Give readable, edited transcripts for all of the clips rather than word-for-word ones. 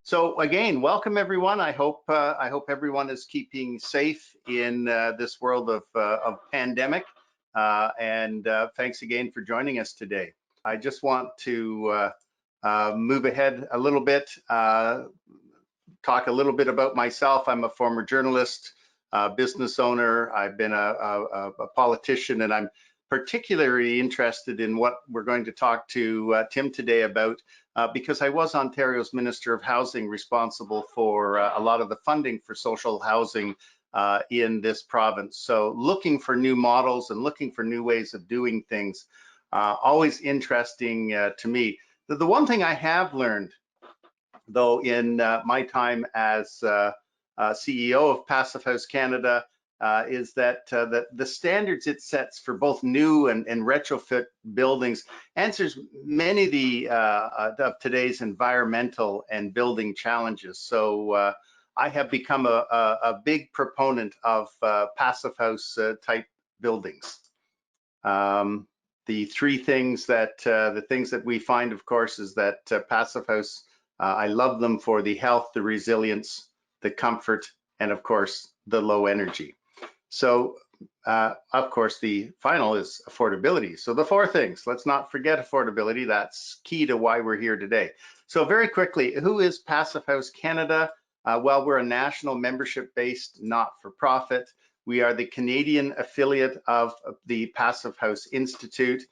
So again, welcome everyone. I hope everyone is keeping safe in this world of pandemic. Thanks again for joining us today. I just want to move ahead a little bit, talk a little bit about myself. I'm a former journalist, business owner. I've been a politician, and I'm particularly interested in what we're going to talk to Tim today about, because I was Ontario's Minister of Housing, responsible for a lot of the funding for social housing in this province. So looking for new models and looking for new ways of doing things, always interesting to me. The one thing I have learned, though, in my time as CEO of Passive House Canada, is that the standards it sets for both new and retrofit buildings answers many of today's environmental and building challenges. So I have become a big proponent of passive house type buildings. The things that we find, of course, is that passive house, I love them for the health, the resilience, the comfort, and of course, the low energy. So, of course, the final is affordability. So the four things, let's not forget affordability. That's key to why we're here today. So very quickly, who is Passive House Canada? Well, we're a national membership-based not-for-profit. We are the Canadian affiliate of the Passive House Institute.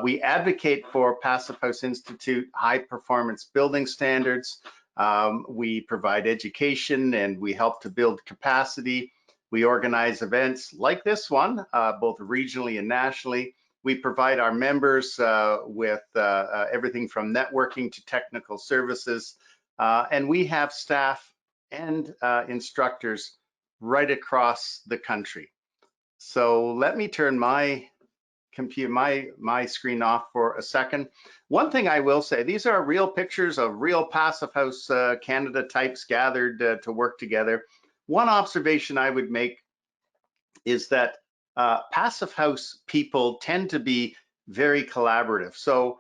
We advocate for Passive House Institute high-performance building standards. We provide education and we help to build capacity. We organize events like this one, both regionally and nationally. We provide our members with everything from networking to technical services. And we have staff and instructors right across the country. So let me turn my computer, my screen off for a second. One thing I will say, these are real pictures of real Passive House Canada types gathered to work together. One observation I would make is that Passive House people tend to be very collaborative. So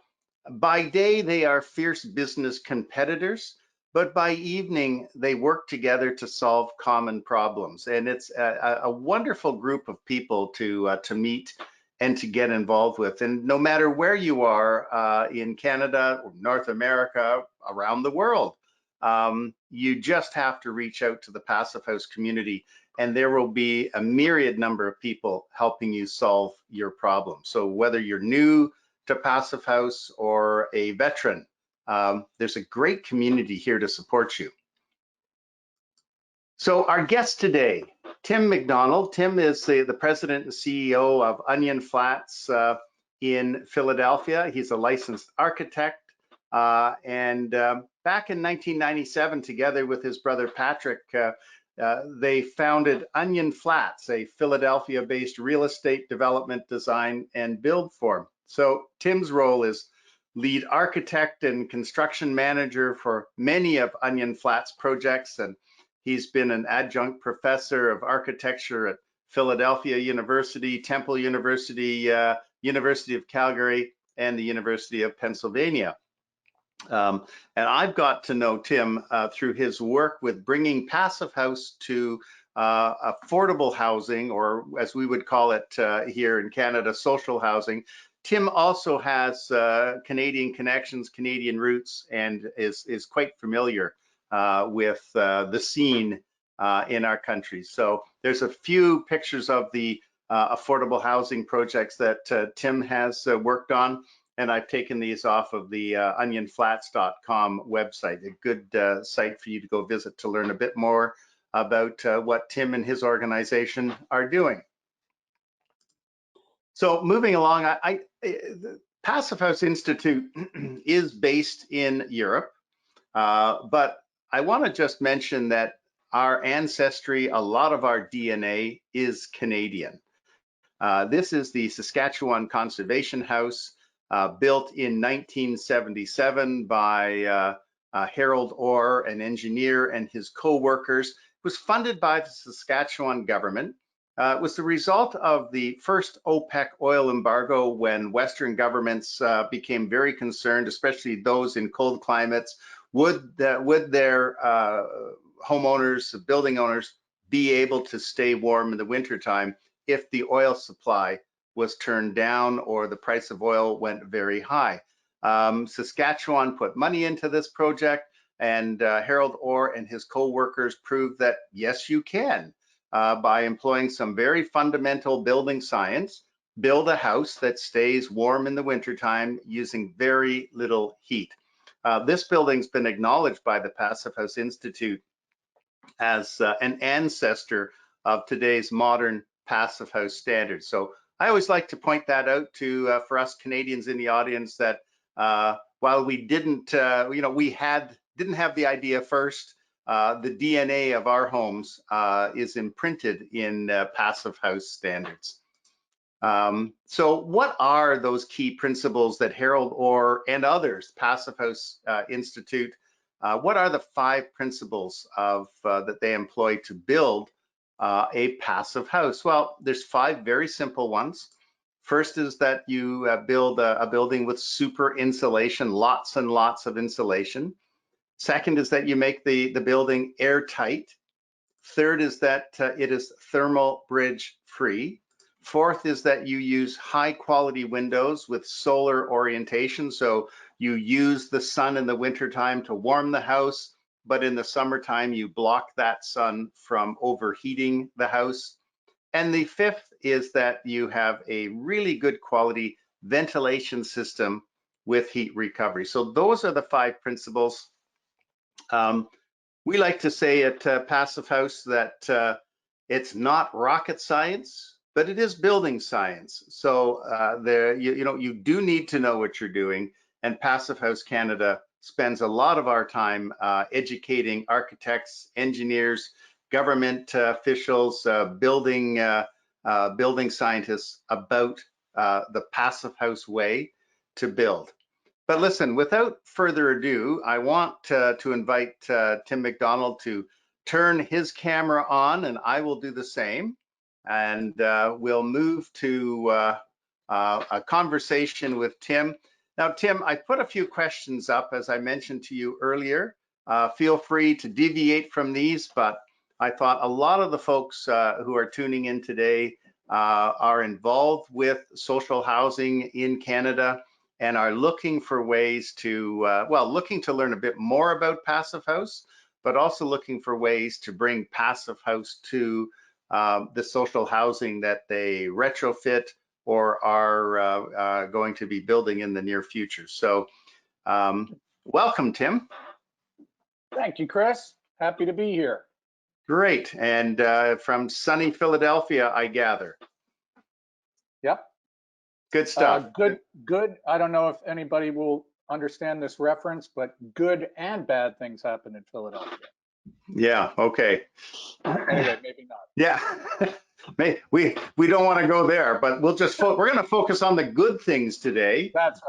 by day, they are fierce business competitors, but by evening, they work together to solve common problems. And it's a wonderful group of people to meet and to get involved with. And no matter where you are in Canada, or North America, around the world, you just have to reach out to the Passive House community, and there will be a myriad number of people helping you solve your problem. So whether you're new to Passive House or a veteran, there's a great community here to support you. So our guest today, Tim McDonald. Tim is the president and CEO of Onion Flats in Philadelphia. He's a licensed architect, and back in 1997, together with his brother Patrick, they founded Onion Flats, a Philadelphia-based real estate development, design, and build firm. So Tim's role is lead architect and construction manager for many of Onion Flats projects, and he's been an adjunct professor of architecture at Philadelphia University, Temple University, University of Calgary, and the University of Pennsylvania. And I've got to know Tim through his work with bringing Passive House to affordable housing, or as we would call it here in Canada, social housing. Tim also has Canadian connections, Canadian roots, and is quite familiar with the scene in our country. So there's a few pictures of the affordable housing projects that Tim has worked on, and I've taken these off of the onionflats.com website, a good site for you to go visit to learn a bit more about what Tim and his organization are doing. So moving along, the Passive House Institute is based in Europe, but I want to just mention that our ancestry, a lot of our DNA is Canadian. This is the Saskatchewan Conservation House, built in 1977 by Harold Orr, an engineer, and his co-workers. It was funded by the Saskatchewan government. It was the result of the first OPEC oil embargo, when Western governments became very concerned, especially those in cold climates, would their homeowners, building owners, be able to stay warm in the wintertime if the oil supply was turned down or the price of oil went very high? Saskatchewan put money into this project, and Harold Orr and his co-workers proved that yes, you can, by employing some very fundamental building science, build a house that stays warm in the wintertime using very little heat. This building's been acknowledged by the Passive House Institute as an ancestor of today's modern passive house standards. So I always like to point that out to for us Canadians in the audience, that while we didn't, we didn't have the idea first, the DNA of our homes is imprinted in passive house standards. So what are those key principles that Harold Orr and others, Passive House Institute, what are the 5 principles that they employ to build a passive house? Well, there's 5 very simple ones. First is that you build a building with super insulation, lots and lots of insulation. Second is that you make the building airtight. Third is that it is thermal bridge free. Fourth is that you use high quality windows with solar orientation. So you use the sun in the wintertime to warm the house, but in the summertime, you block that sun from overheating the house. And the fifth is that you have a really good quality ventilation system with heat recovery. So those are the 5 principles. We like to say at Passive House that it's not rocket science, but it is building science. So you do need to know what you're doing, and Passive House Canada spends a lot of our time educating architects, engineers, government officials, building scientists about the Passive House way to build. But listen, without further ado, I want to invite Tim McDonald to turn his camera on, and I will do the same. And we'll move to a conversation with Tim. Now, Tim, I put a few questions up, as I mentioned to you earlier. Feel free to deviate from these, but I thought a lot of the folks who are tuning in today are involved with social housing in Canada and are looking for ways to, looking to learn a bit more about Passive House, but also looking for ways to bring Passive House to the social housing that they retrofit or are going to be building in the near future. So welcome, Tim. Thank you, Chris. Happy to be here. Great. And from sunny Philadelphia, I gather. Yep. Good stuff. Good. I don't know if anybody will understand this reference, but good and bad things happen in Philadelphia. Yeah. Okay. Anyway, maybe not. Yeah. we don't want to go there, but we're going to focus on the good things today. That's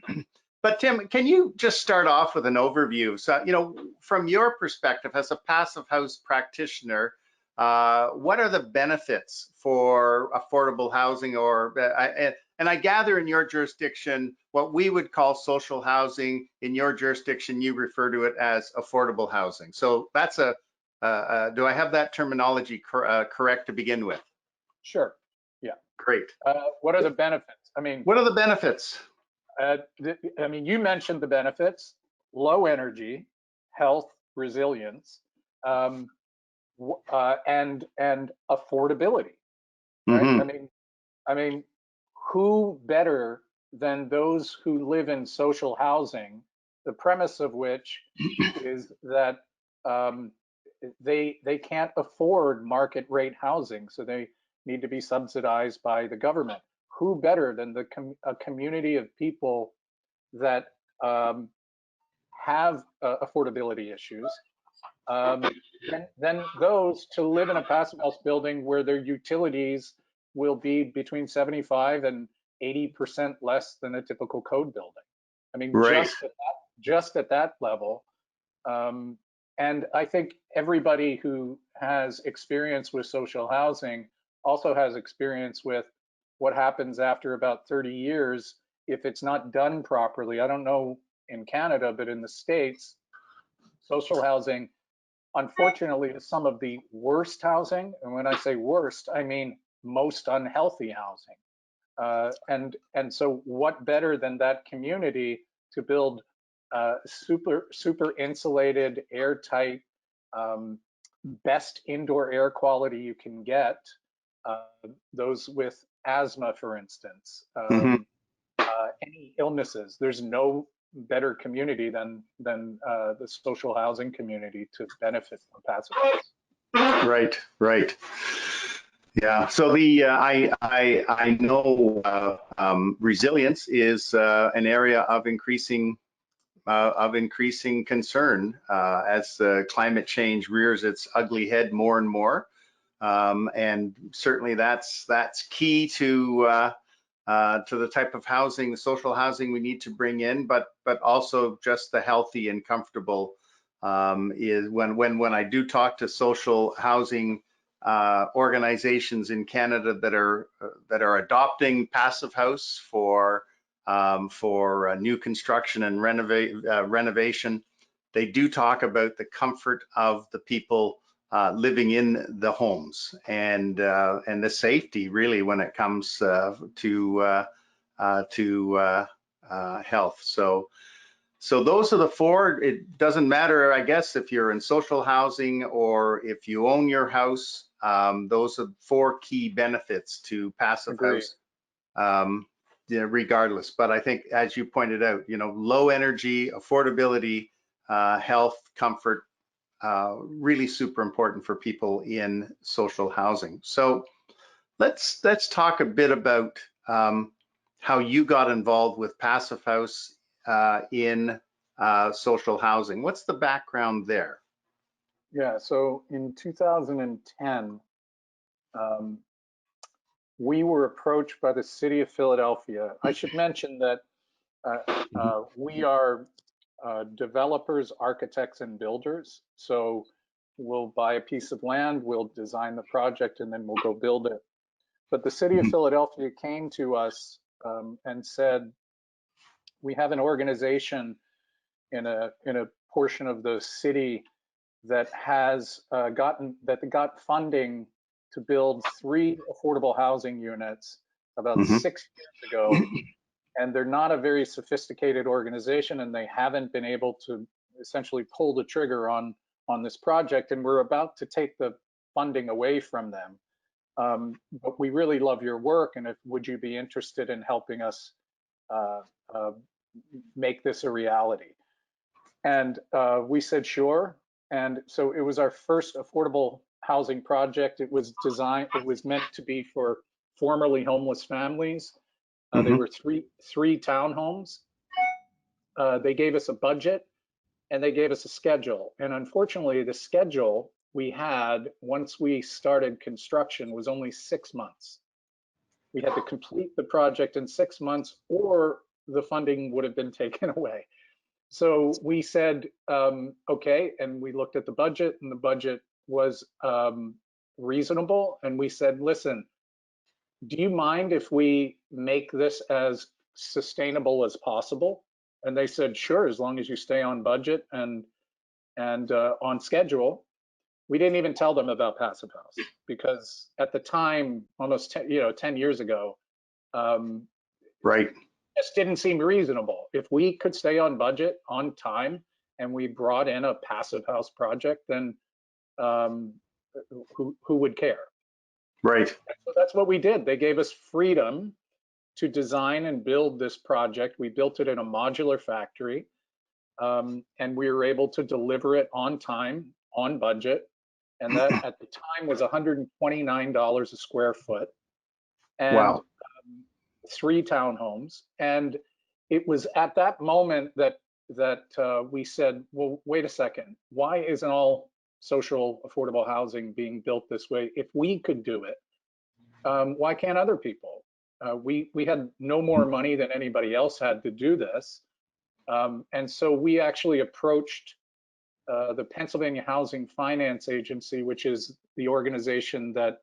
right. But Tim, can you just start off with an overview? So, from your perspective as a Passive House practitioner, what are the benefits for affordable housing, and I gather in your jurisdiction, what we would call social housing, in your jurisdiction, you refer to it as affordable housing. So that's do I have that terminology correct to begin with? Sure. Yeah. Great. What are the benefits? What are the benefits? You mentioned the benefits: low energy, health, resilience, and affordability. Right? Mm-hmm. Who better than those who live in social housing? The premise of which is that they can't afford market rate housing, so they need to be subsidized by the government. Who better than a community of people that have affordability issues, than those to live in a passive house building where their utilities will be between 75 and 80% less than a typical code building. Right. just at that level. And I think everybody who has experience with social housing also has experience with what happens after about 30 years if it's not done properly. I don't know in Canada, but in the States, social housing, unfortunately, is some of the worst housing. And when I say worst, I mean most unhealthy housing. And so what better than that community to build super insulated, airtight, best indoor air quality you can get, those with asthma, for instance, Mhm. any illnesses. There's no better community than the social housing community to benefit from passive house. Right, right. Yeah. So the I know resilience is an area of increasing concern as climate change rears its ugly head more and more. And certainly that's key to the type of housing, the social housing we need to bring in, but also just the healthy and comfortable is when I do talk to social housing organizations in Canada that are adopting passive house for new construction and renovation. They do talk about the comfort of the people living in the homes and the safety really when it comes to health. So those are the four. It doesn't matter, I guess, if you're in social housing or if you own your house. Those are four key benefits to passive Agreed. house, regardless. But I think, as you pointed out, low energy, affordability, health, comfort, really super important for people in social housing. So let's talk a bit about how you got involved with passive house in social housing. What's the background there? Yeah, so in 2010, we were approached by the city of Philadelphia. I should mention that we are developers, architects, and builders. So we'll buy a piece of land, we'll design the project, and then we'll go build it. But the city of Philadelphia came to us and said, we have an organization in a portion of the city that has got funding to build 3 affordable housing units about Mhm. 6 years ago, and they're not a very sophisticated organization, and they haven't been able to essentially pull the trigger on this project, and we're about to take the funding away from them. But we really love your work, and would you be interested in helping us uh, uh, make this a reality? And we said sure. And so it was our first affordable housing project. It was meant to be for formerly homeless families. They Mhm. were three townhomes. They gave us a budget and they gave us a schedule. And unfortunately, the schedule we had once we started construction was only 6 months. We had to complete the project in 6 months or the funding would have been taken away. So we said, okay, and we looked at the budget, and the budget was reasonable. And we said, listen, do you mind if we make this as sustainable as possible? And they said, sure, as long as you stay on budget and on schedule. We didn't even tell them about Passive House because at the time, almost 10 years ago, um, Right. just didn't seem reasonable. If we could stay on budget, on time, and we brought in a passive house project, then um, who would care? Right. So that's what we did. They gave us freedom to design and build this project. We built it in a modular factory, and we were able to deliver it on time, on budget. And that at the time was $129 a square foot. And Wow. 3 townhomes. And it was at that moment that we said, well, wait a second, why isn't all social affordable housing being built this way? If we could do it, why can't other people? We had no more money than anybody else had to do this. And so we actually approached the Pennsylvania Housing Finance Agency, which is the organization that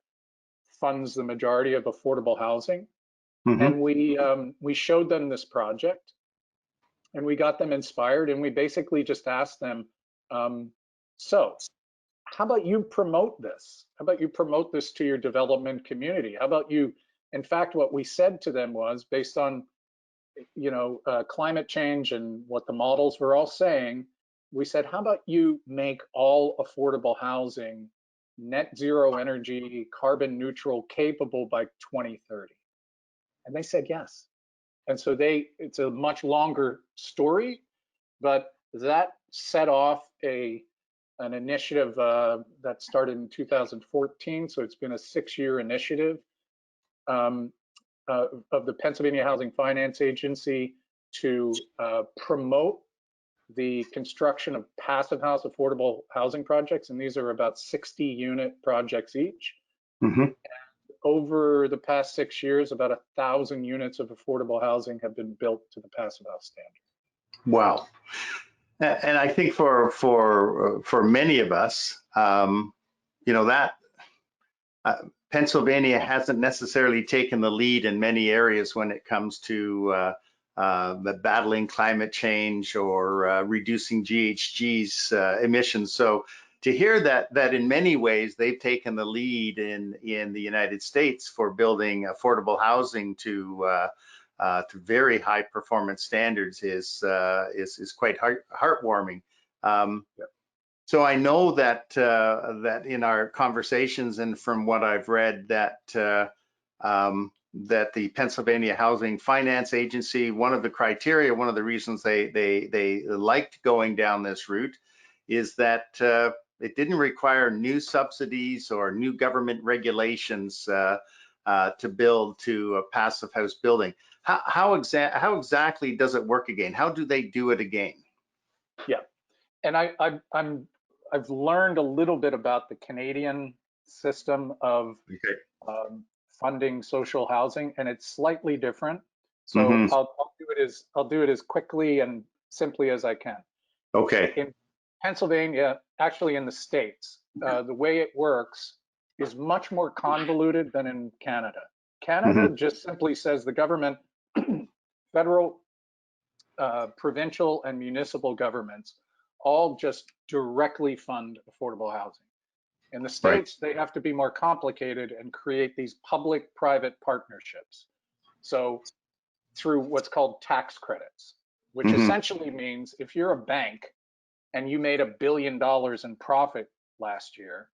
funds the majority of affordable housing. Mhm. And we showed them this project, And we got them inspired, and we basically just asked them, so how about you promote this? How about you promote this to your development community? How about you, in fact, what we said to them was, based on climate change and what the models were all saying, we said, how about you make all affordable housing net zero energy, carbon neutral, capable by 2030? And they said yes. And so it's a much longer story, but that set off an initiative that started in 2014. So it's been a 6-year initiative of the Pennsylvania Housing Finance Agency to promote the construction of passive house affordable housing projects. And these are about 60 unit projects each. Mm-hmm. Over the past 6 years, about 1,000 units of affordable housing have been built to the passive house standard. Wow. And I think for many of us, that Pennsylvania hasn't necessarily taken the lead in many areas when it comes to battling climate change or reducing GHG's emissions. So to hear that in many ways they've taken the lead in the United States for building affordable housing to very high performance standards is quite heartwarming. So I know that that in our conversations and from what I've read that that the Pennsylvania Housing Finance Agency, one of the criteria, one of the reasons they liked going down this route is that it didn't require new subsidies or new government regulations to build to a passive house building. How exactly does it work again? How do they do it again? Yeah, and I've learned a little bit about the Canadian system of funding social housing, and it's slightly different. So Mm-hmm. I'll do it as quickly and simply as I can. Okay. In Pennsylvania, actually in the States, the way it works is much more convoluted than in Canada. Canada just simply says the government, federal, provincial, and municipal governments all just directly fund affordable housing. In the States, they have to be more complicated and create these public-private partnerships. So through what's called tax credits, which essentially means if you're a bank and you made $1 billion in profit last year,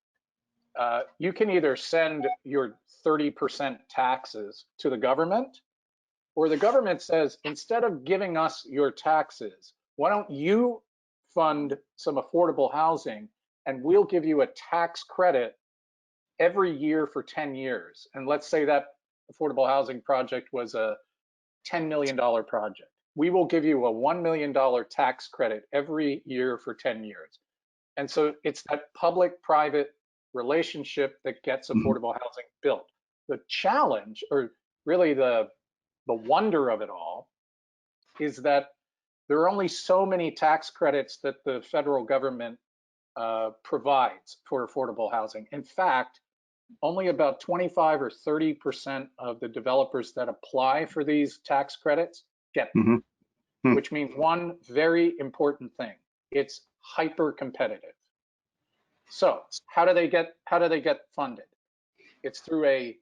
you can either send your 30% taxes to the government, or the government says, instead of giving us your taxes, why don't you fund some affordable housing and we'll give you a tax credit every year for 10 years. And let's say that affordable housing project was a $10 million project. We will give you a $1 million tax credit every year for 10 years. And so it's that public-private relationship that gets affordable housing built. The challenge, or really the wonder of it all, is that there are only so many tax credits that the federal government provides for affordable housing. In fact, only about 25 or 30% of the developers that apply for these tax credits get them, which means one very important thing: it's hyper competitive. So how do they get funded? It's through a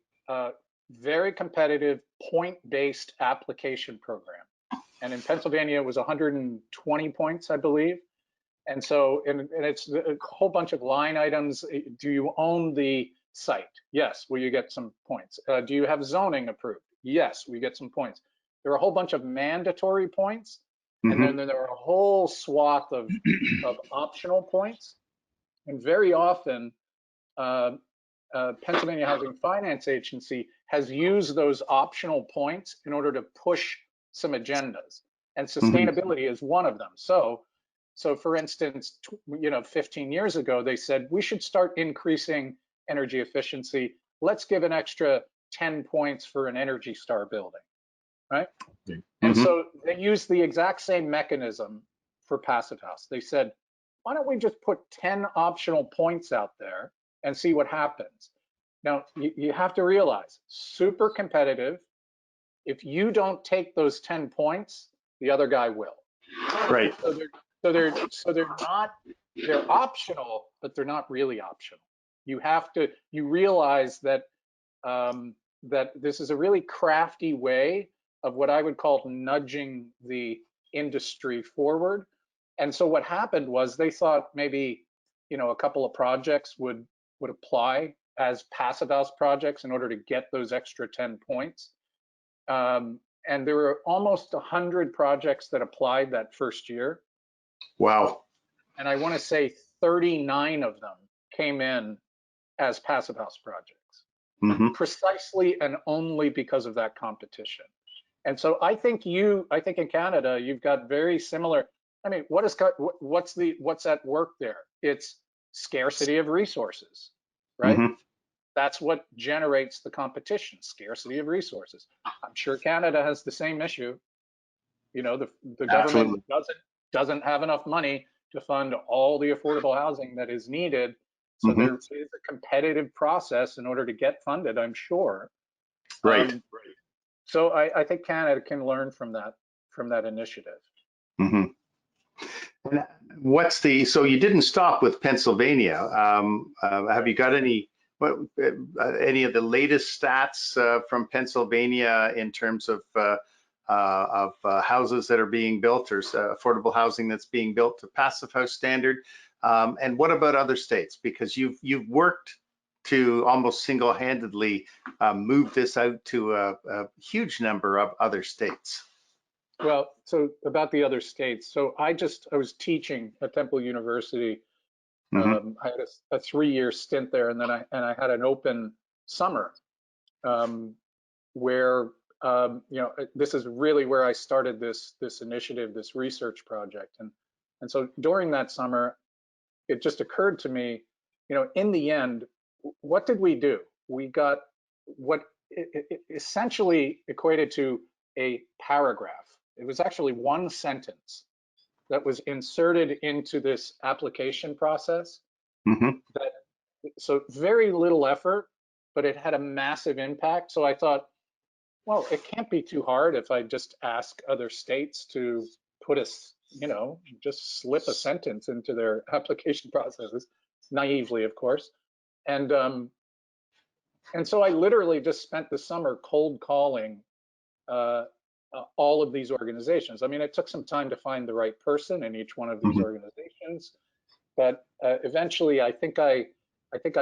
very competitive point-based application program. And in Pennsylvania, it was 120 points, I believe. And so, and it's a whole bunch of line items. Do you own the site? Yes. Will you get some points? Do you have zoning approved? Yes, we get some points. There are a whole bunch of mandatory points, and then there are a whole swath of optional points. And very often, Pennsylvania Housing Finance Agency has used those optional points in order to push some agendas, and sustainability is one of them. So for instance, 15 years ago, they said we should start increasing energy efficiency. Let's give an extra 10 points for an Energy Star building, right? And so they used the exact same mechanism for passive house. They said, why don't we just put 10 optional points out there and see what happens? Now, you have to realize, super competitive. If you don't take those 10 points, the other guy will. Right. They're optional, but they're not really optional. You realize that that this is a really crafty way of what I would call nudging the industry forward. And so what happened was they thought maybe, a couple of projects would apply as passive house projects in order to get those extra 10 points. And there were almost 100 projects that applied that first year. Wow. And I want to say 39 of them came in as passive house projects, precisely and only because of that competition. And so I think in Canada, you've got very similar. I mean, what's at work there? It's scarcity of resources, right? That's what generates the competition, scarcity of resources. I'm sure Canada has the same issue. The government doesn't have enough money to fund all the affordable housing that is needed. So there is a competitive process in order to get funded, I'm sure. Right. So I think Canada can learn from that initiative. So you didn't stop with Pennsylvania. Have you got any of the latest stats from Pennsylvania in terms of houses that are being built, or affordable housing that's being built to passive house standard? And what about other states? Because you've worked to almost single-handedly move this out to a huge number of other states. Well, so about the other states. So I was teaching at Temple University. I had a 3-year stint there, and then I had an open summer where this is really where I started this initiative, this research project, and so during that summer, it just occurred to me, in the end, what did we do? We got what it essentially equated to a paragraph. It was actually one sentence that was inserted into this application process. So very little effort, but it had a massive impact. So I thought, well, it can't be too hard if I just ask other states to put just slip a sentence into their application processes, naively, of course. And so I literally just spent the summer cold calling all of these organizations. I mean, it took some time to find the right person in each one of these organizations, but eventually I think I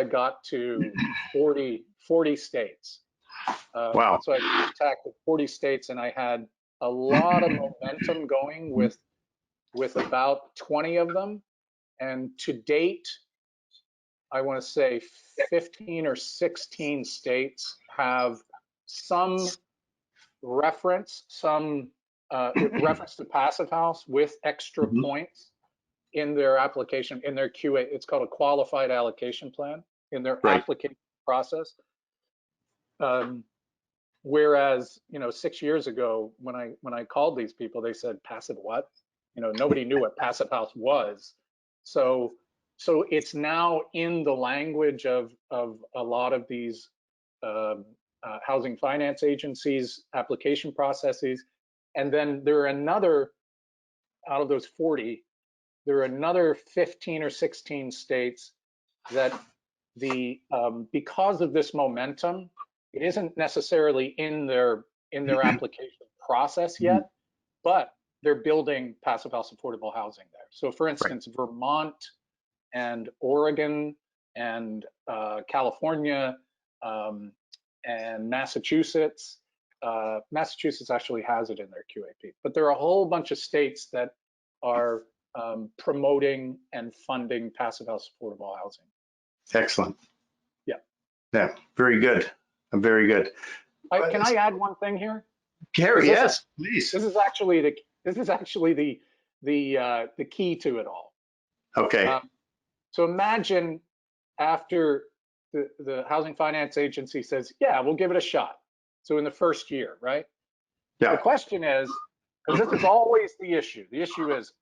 got to 40 states. Wow. So I contacted 40 states, and I had a lot of momentum going with about 20 of them. And to date, I want to say 15 or 16 states have some reference to passive house with extra points in their application, in their QA. It's called a qualified allocation plan in their application process. Whereas, 6 years ago, when I called these people, they said, passive what? Nobody knew what passive house was. So it's now in the language of a lot of these housing finance agencies' application processes. And then there are out of those 40, there are another 15 or 16 states that because of this momentum, it isn't necessarily in their application process yet, but they're building passive house affordable housing there. So for instance, Vermont and Oregon and California and Massachusetts. Massachusetts actually has it in their QAP, but there are a whole bunch of states that are promoting and funding passive house affordable housing. Excellent. Yeah, very good. Very good. Can I add one thing here? Gary, yes, please. This is actually the key to it all. Okay. So imagine after the housing finance agency says, yeah, we'll give it a shot. So in the first year, right? Yeah. The question is, because this is always the issue. The issue is,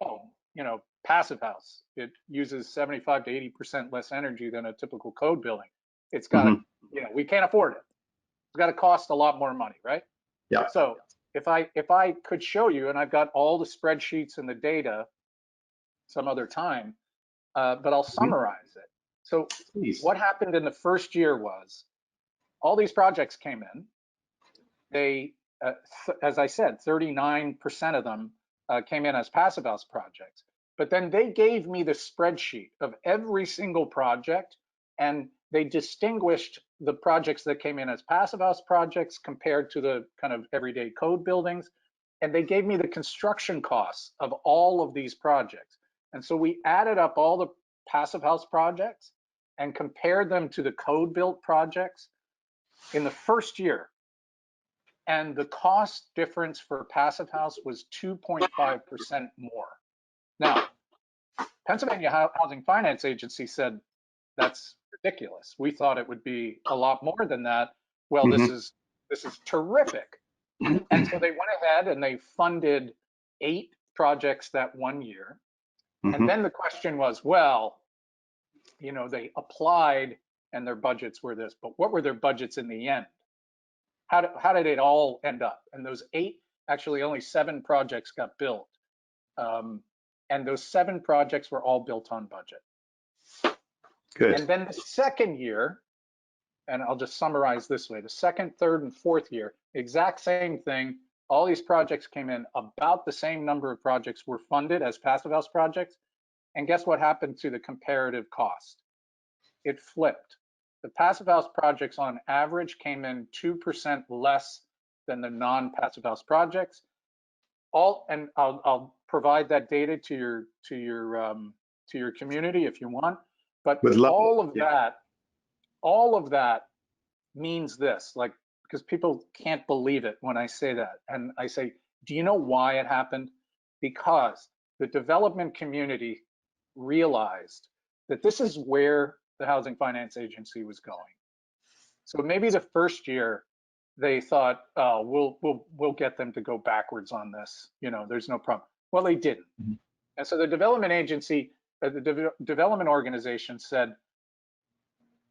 passive house. It uses 75 to 80% less energy than a typical code building. It's got, we can't afford it. It's got to cost a lot more money, right? Yeah. So if I could show you, and I've got all the spreadsheets and the data some other time, but I'll summarize it. So Please. what happened in the first year was all these projects came in. They, as I said, 39% of them came in as Passive House projects. But then they gave me the spreadsheet of every single project, and they distinguished the projects that came in as Passive House projects compared to the kind of everyday code buildings. And they gave me the construction costs of all of these projects. And so we added up all the Passive House projects and compared them to the code built projects in the first year. And the cost difference for Passive House was 2.5% more. Now, Pennsylvania Housing Finance Agency said, that's ridiculous. We thought it would be a lot more than that. Well, Mm-hmm. this is terrific. And so they went ahead and they funded 8 projects that one year. Mm-hmm. And then the question was, well, you know, they applied and their budgets were this, but what were their budgets in the end? How did it all end up? And those 8, actually only 7 projects got built. And those 7 projects were all built on budget. Good. And then the second year, and I'll just summarize this way, the second, third, and fourth year, exact same thing. All these projects came in, about the same number of projects were funded as Passive House projects. And guess what happened to the comparative cost? It flipped. The Passive House projects on average came in 2% less than the non-Passive House projects. And I'll provide that data to your community if you want. But all of that means this, like, because people can't believe it when I say that. And I say, do you know why it happened? Because the development community realized that this is where the Housing Finance Agency was going. So maybe the first year they thought, oh, we'll get them to go backwards on this. You know, there's no problem. Well, they didn't. Mm-hmm. And so the development agency, the development organization said,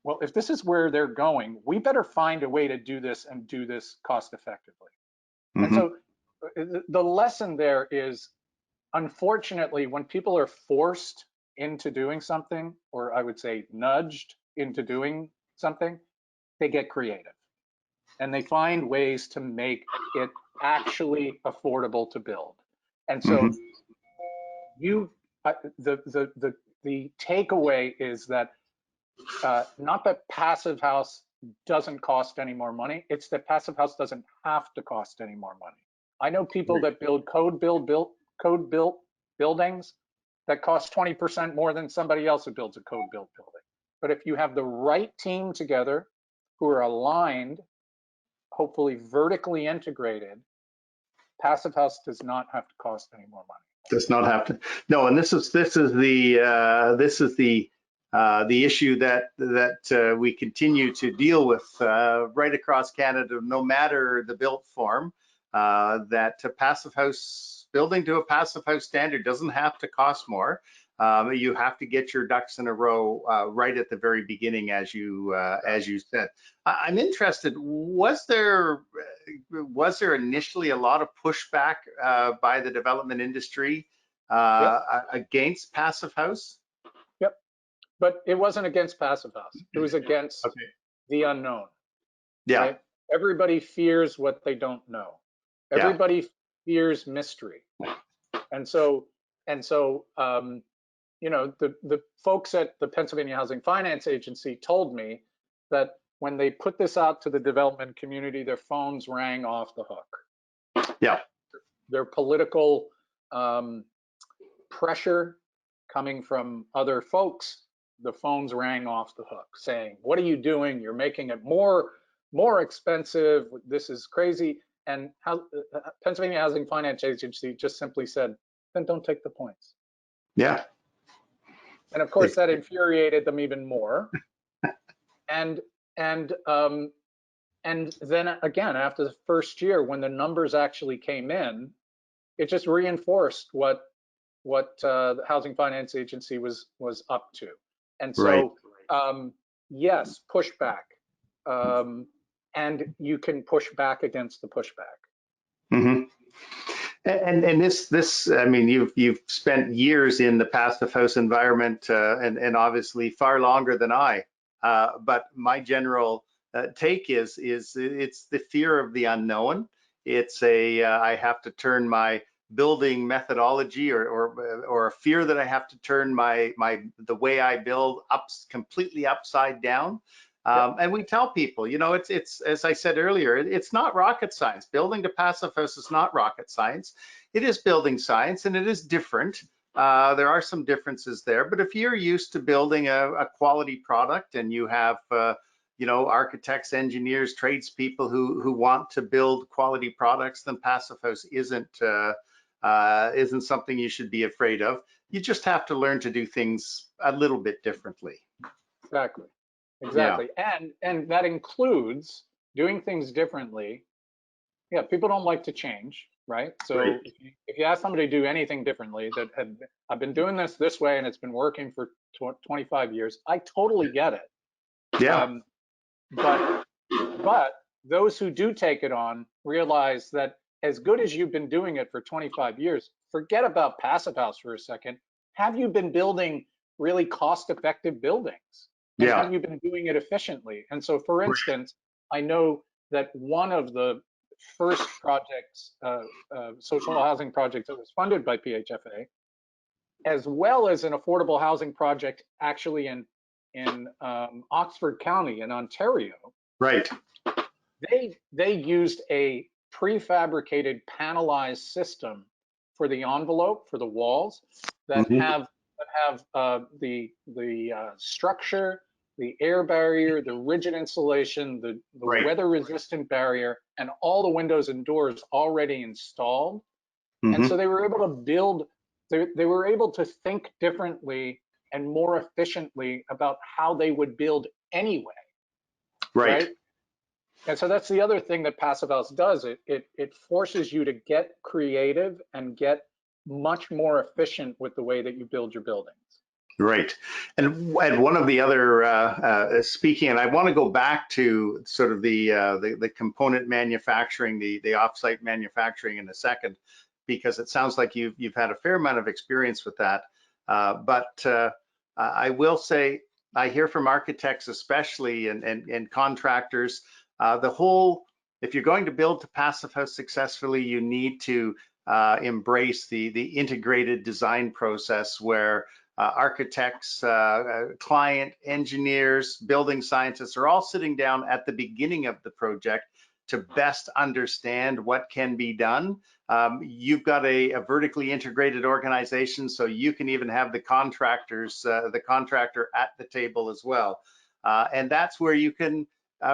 well, if this is where they're going, we better find a way to do this and do this cost effectively. Mm-hmm. And so the lesson there is, unfortunately, when people are forced into doing something, or I would say nudged into doing something, they get creative and they find ways to make it actually affordable to build. And so the takeaway is that not that Passive House doesn't cost any more money, it's that Passive House doesn't have to cost any more money. I know people that build code built buildings that cost 20% more than somebody else who builds a code built building. But if you have the right team together who are aligned, hopefully vertically integrated, Passive House does not have to cost any more money. Does not have to. No, and this is the issue that we continue to deal with right across Canada, no matter the built form. That Passive House building to a Passive House standard doesn't have to cost more. You have to get your ducks in a row right at the very beginning, as you said. I'm interested. Was there initially a lot of pushback by the development industry against Passive House? Yep, but it wasn't against Passive House. It was against the unknown. Yeah. Right? Everybody fears what they don't know. Everybody fears mystery. And so you know, the folks at the Pennsylvania Housing Finance Agency told me that when they put this out to the development community, their phones rang off the hook. Yeah. Their political pressure coming from other folks, the phones rang off the hook saying, what are you doing? You're making it more expensive. This is crazy. And Pennsylvania Housing Finance Agency just simply said, then don't take the points. Yeah. And of course, that infuriated them even more. And then again, after the first year, when the numbers actually came in, it just reinforced what the Housing Finance Agency was up to. And so, yes, pushback, and you can push back against the pushback. Hmm. And this, I mean, you've spent years in the passive house environment, and obviously far longer than I. But my general take is it's the fear of the unknown. It's I have to turn my building methodology, or a fear that I have to turn the way I build completely upside down. Yep. And we tell people, it's as I said earlier, it's not rocket science. Building to passive house is not rocket science. It is building science, and it is different. There are some differences there, but if you're used to building a quality product, and you have architects, engineers, tradespeople who want to build quality products, then passive house isn't something you should be afraid of. You just have to learn to do things a little bit differently. Exactly. Yeah, Exactly. And that includes doing things differently. Yeah, people don't like to change, right? right. So if you ask somebody to do anything differently I've been doing this way and it's been working for 25 years, I totally get it. Yeah, Um, but but those who do take it on realize that as good as you've been doing it for 25 years, forget about passive house for a second. Have you been building really cost-effective buildings? And yeah, have you been doing it efficiently? And so, for instance, I know that one of the first projects, social housing projects that was funded by PHFA, as well as an affordable housing project actually in Oxford County in Ontario, right. they used a prefabricated panelized system for the envelope for the walls that Hmm. have the structure, the air barrier, the rigid insulation, the Right. weather resistant barrier, and all the windows and doors already installed. And so Hmm. they were able to build. They were able to think differently and more efficiently about how they would build anyway, Right. right? And so that's the other thing that Passive House does. It forces you to get creative and get much more efficient with the way that you build your buildings. Right. And one of the other speaking, and I want to go back to sort of the component manufacturing, the offsite manufacturing in a second, because it sounds like you've had a fair amount of experience with that. But I will say I hear from architects especially, and contractors, the whole, if you're going to build to passive house successfully, you need to embrace the integrated design process where architects, client, engineers, building scientists are all sitting down at the beginning of the project to best understand what can be done. You've got a vertically integrated organization, so you can even have the contractor at the table as well. And that's where you can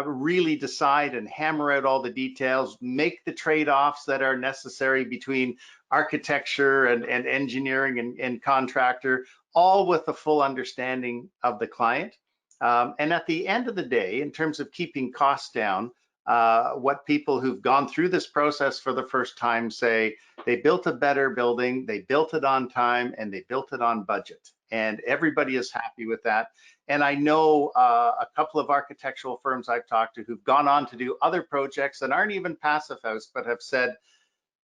really decide and hammer out all the details, make the trade-offs that are necessary between architecture and engineering and contractor, all with a full understanding of the client. And at the end of the day, in terms of keeping costs down, what people who've gone through this process for the first time say, they built a better building, they built it on time, and they built it on budget. And everybody is happy with that. And I know a couple of architectural firms I've talked to who've gone on to do other projects that aren't even passive house, but have said,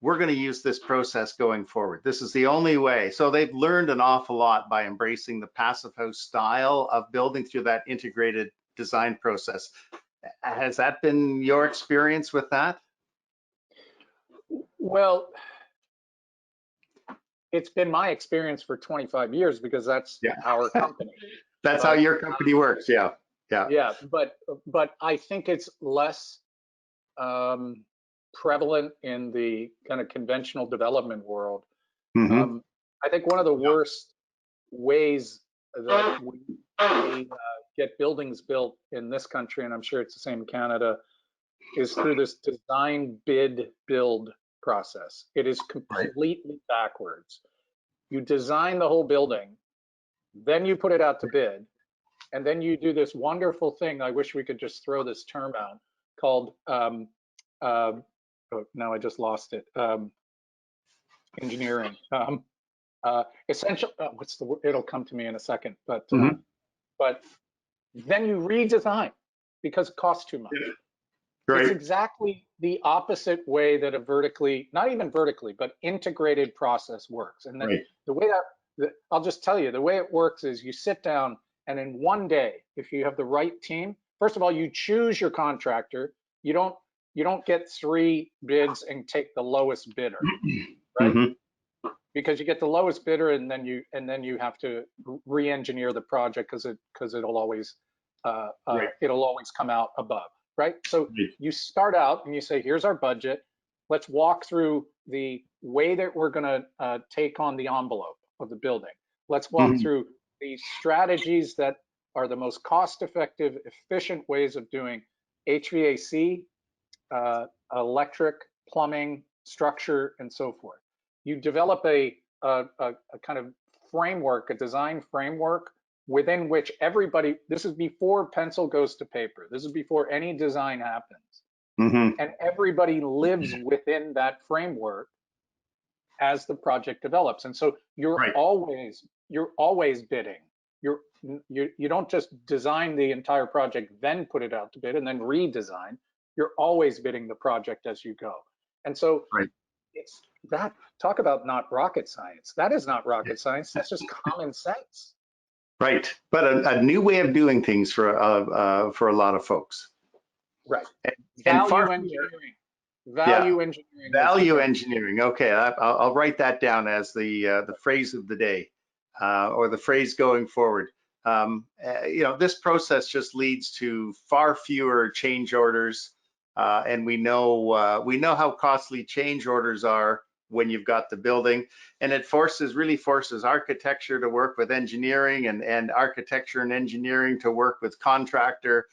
we're going to use this process going forward. This is the only way. So they've learned an awful lot by embracing the passive house style of building through that integrated design process. Has that been your experience with that? Well, it's been my experience for 25 years because that's Yeah, our company. that's how But your company works. Yeah, yeah. yeah, but I think it's less um, prevalent in the kind of conventional development world. Hmm. Um, I think one of the worst ways that we get buildings built in this country, and I'm sure it's the same in Canada, is through this design bid build process. It is Right. completely backwards. You design the whole building, then you put it out to bid, and then you do this wonderful thing. I wish we could just throw this term out called uh, oh, now I just lost it. Engineering. Essential. What's the word? It'll come to me in a second. But then you redesign because it costs too much. It's Right. exactly the opposite way that a vertically, not even vertically, but integrated process works. And Right. the way I'll just tell you, the way it works is you sit down and in one day, if you have the right team, first of all, you choose your contractor. You don't get three bids and take the lowest bidder, right? Mm-hmm. Because you get the lowest bidder and then you have to re-engineer the project because Right. it'll always come out above, right? So Right. you start out and you say, here's our budget. Let's walk through the way that we're going to take on the envelope of the building. Let's walk Mm-hmm. through the strategies that are the most cost-effective, efficient ways of doing HVAC, electric, plumbing, structure, and so forth. You develop a kind of framework, a design framework within which everybody, this is before pencil goes to paper, this is before any design happens, Mm-hmm. and everybody lives within that framework as the project develops. And so Right. you're always bidding. You don't just design the entire project, then put it out to bid and then redesign. You're always bidding the project as you go. And so Right. it's that, talk about not rocket science. That is not rocket science. That's just common sense. Right. But a new way of doing things for a lot of folks. Right. And far Value from there. engineering. Yeah. Value engineering is the Value thing. engineering. Okay, I'll write that down as the phrase of the day, or the phrase going forward. This process just leads to far fewer change orders, and we know how costly change orders are when you've got the building, and it really forces architecture to work with engineering, and architecture and engineering to work with contractor.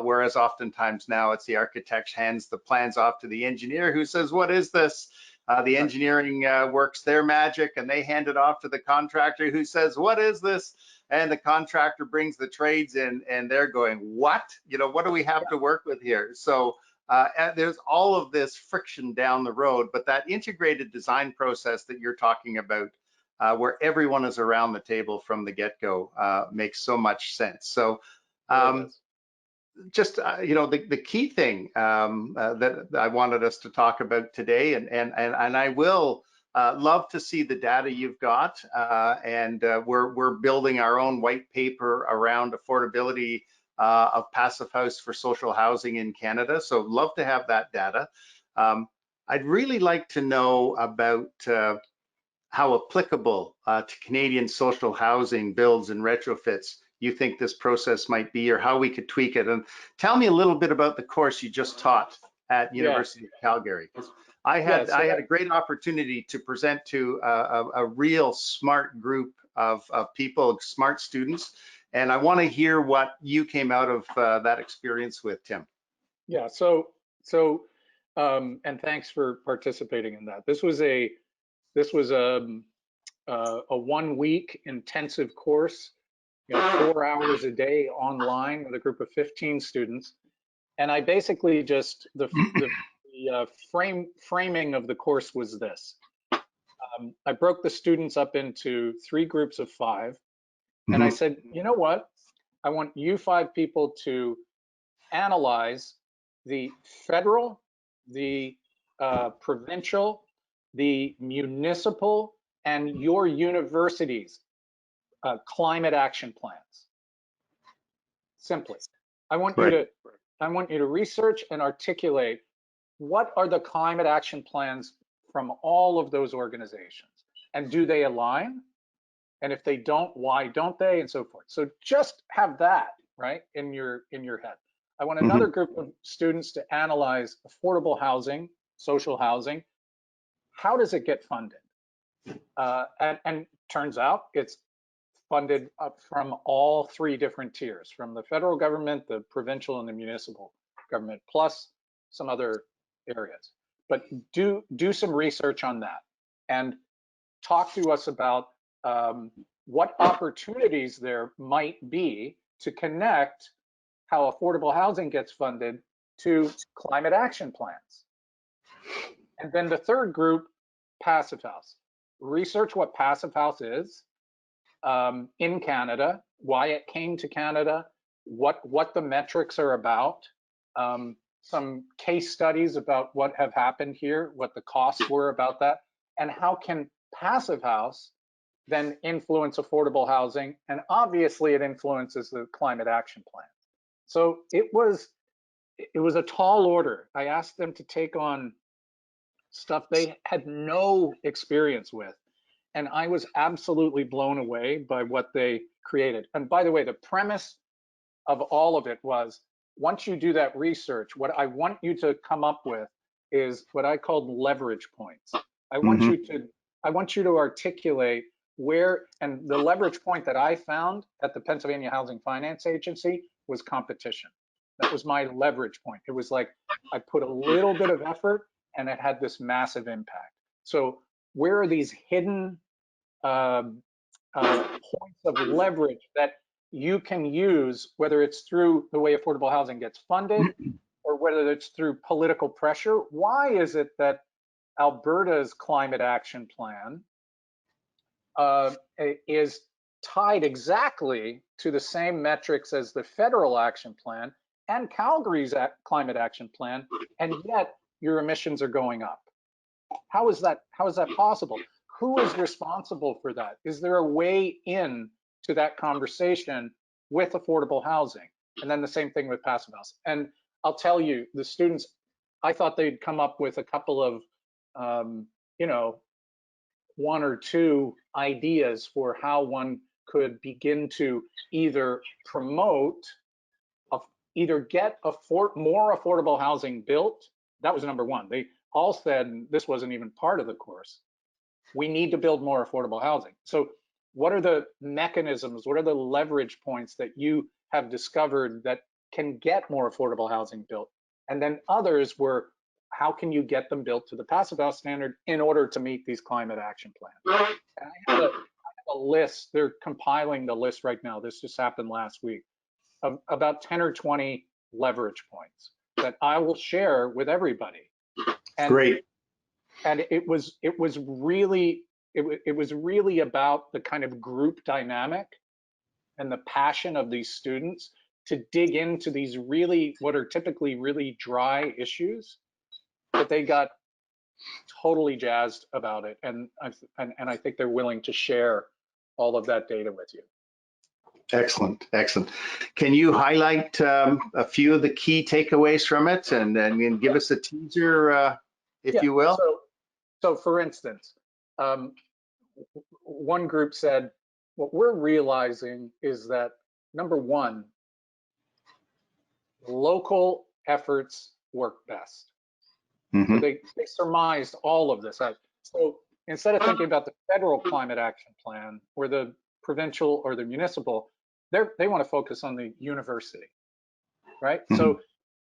Whereas oftentimes now it's the architect hands the plans off to the engineer who says, what is this? The Right. engineering works their magic and they hand it off to the contractor who says, what is this? And the contractor brings the trades in and they're going, what? What do we have to work with here? So there's all of this friction down the road, but that integrated design process that you're talking about, where everyone is around the table from the get-go, makes so much sense. So Really does. just the key thing that I wanted us to talk about today, and I will love to see the data you've got, and we're building our own white paper around affordability of passive house for social housing in Canada. So love to have that data. I'd really like to know about how applicable to Canadian social housing builds and retrofits you think this process might be, or how we could tweak it. And tell me a little bit about the course you just taught at Yes. University of Calgary. 'Cause I had Yes. I So had a great opportunity to present to a real smart group of people, smart students, and I want to hear what you came out of that experience with, Tim. yeah. And thanks for participating in that. This was a 1 week intensive course, 4 hours a day online with a group of 15 students. And I basically just, framing of the course was this. I broke the students up into 3 groups of 5. And I Mhm. said, you know what? I want you 5 people to analyze the federal, the provincial, the municipal, and your university's climate action plans. Simply, I want you Right. to I want you to research and articulate what are the climate action plans from all of those organizations, and do they align? And if they don't, why don't they, and so forth. So just have that right in your head. I want another Mhm. group of students to analyze affordable housing, social housing. How does it get funded? And turns out it's funded up from all 3 different tiers, from the federal government, the provincial, and the municipal government, plus some other areas. But do some research on that and talk to us about what opportunities there might be to connect how affordable housing gets funded to climate action plans. And then the third group, passive house. Research what passive house is in Canada, why it came to Canada, what the metrics are about, some case studies about what have happened here, what the costs were about that, and how can passive house then influence affordable housing, and obviously it influences the climate action plan. So it was a tall order. I asked them to take on stuff they had no experience with, and I was absolutely blown away by what they created. And by the way, the premise of all of it was, once you do that research, what I want you to come up with is what I called leverage points. I want Mhm. you to articulate where, and the leverage point that I found at the Pennsylvania Housing Finance Agency was competition. That was my leverage point. It was like I put a little bit of effort and it had this massive impact. So where are these hidden points of leverage that you can use, whether it's through the way affordable housing gets funded or whether it's through political pressure? Why is it that Alberta's climate action plan is tied exactly to the same metrics as the federal action plan and Calgary's climate action plan, and yet your emissions are going up? How is that possible? Who is responsible for that? Is there a way in to that conversation with affordable housing? And then the same thing with passive house. And I'll tell you, the students, I thought they'd come up with a couple of, you know, one or two ideas for how one could begin to either promote, either get more affordable housing built. That was number one. They all said, and this wasn't even part of the course, we need to build more affordable housing. So what are the mechanisms, what are the leverage points that you have discovered that can get more affordable housing built? And then others were, how can you get them built to the passive house standard in order to meet these climate action plans? And I have a list, they're compiling the list right now, this just happened last week, of about 10 or 20 leverage points that I will share with everybody. And Great. And it was really about the kind of group dynamic and the passion of these students to dig into these really, what are typically really dry issues, that they got totally jazzed about it. And I think they're willing to share all of that data with you. Excellent, excellent. Can you highlight a few of the key takeaways from it, and then give us a teaser, if you will? So for instance, one group said, what we're realizing is that, number one, local efforts work best. So they surmised all of this. So instead of thinking about the federal climate action plan or the provincial or the municipal, they want to focus on the university, right? So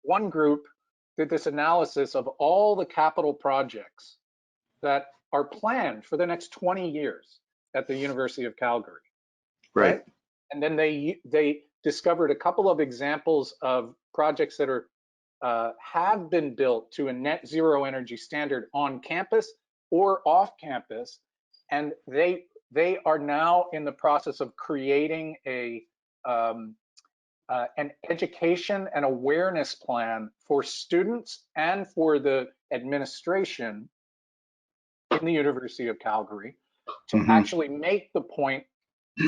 one group did this analysis of all the capital projects that are planned for the next 20 years at the University of Calgary, right? And then they discovered a couple of examples of projects that are have been built to a net zero energy standard on campus or off campus, and they are now in the process of creating an education and awareness plan for students and for the administration in the University of Calgary to actually make the point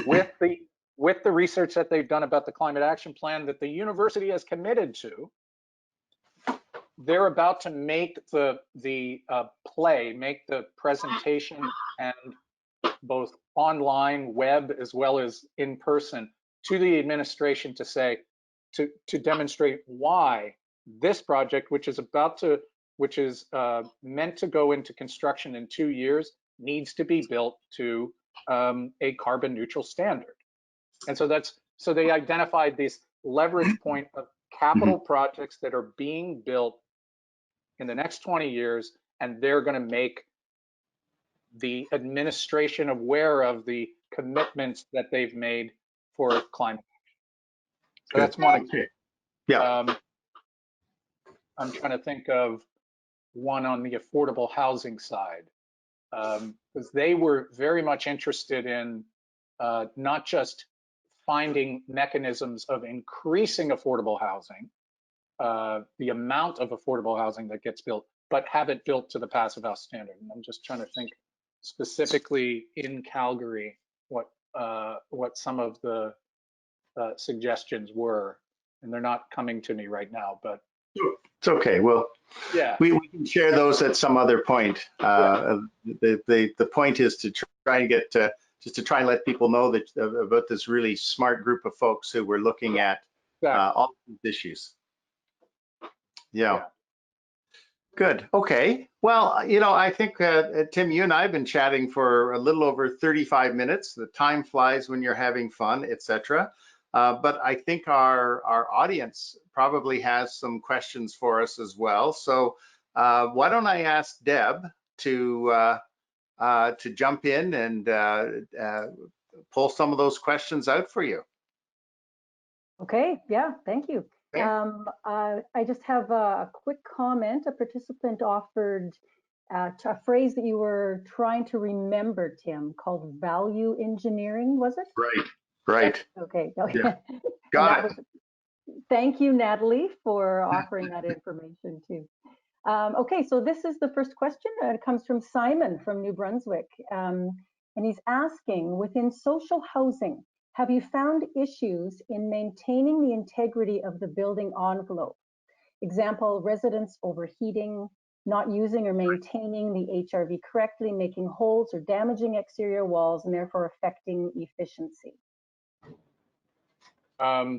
with the research that they've done about the climate action plan that the university has committed to. They're about to make the presentation, and both online, web, as well as in person, to the administration to say, to demonstrate why this project, which is meant to go into construction in 2 years, needs to be built to a carbon neutral standard. And so they identified this leverage point of capital projects that are being built in the next 20 years, and they're going to make the administration aware of the commitments that they've made for climate action. So that's one example. Yeah. I'm trying to think of one on the affordable housing side, because they were very much interested in not just finding mechanisms of increasing affordable housing, the amount of affordable housing that gets built, but have it built to the passive house standard. And I'm just trying to think specifically in Calgary what some of the suggestions were, and they're not coming to me right now, but It's okay. Well, yeah, we can share those at some other point. yeah, The point is to try and get just to try and let people know that about this really smart group of folks who were looking at exactly, all of these issues. Yeah. yeah. Good. Okay. Well, I think, Tim, you and I have been chatting for a little over 35 minutes. The time flies when you're having fun, etc. But I think our audience probably has some questions for us as well. So why don't I ask Deb to jump in and pull some of those questions out for you. Okay, yeah, thank you. Okay. I just have a quick comment. A participant offered a phrase that you were trying to remember, Tim, called value engineering, was it? Right. Right. Okay. Yeah. Got it. Thank you, Natalie, for offering that information too. Okay, so this is the first question. It comes from Simon from New Brunswick. And he's asking, within social housing, have you found issues in maintaining the integrity of the building envelope? Example, residents overheating, not using or maintaining the HRV correctly, making holes or damaging exterior walls, and therefore affecting efficiency. I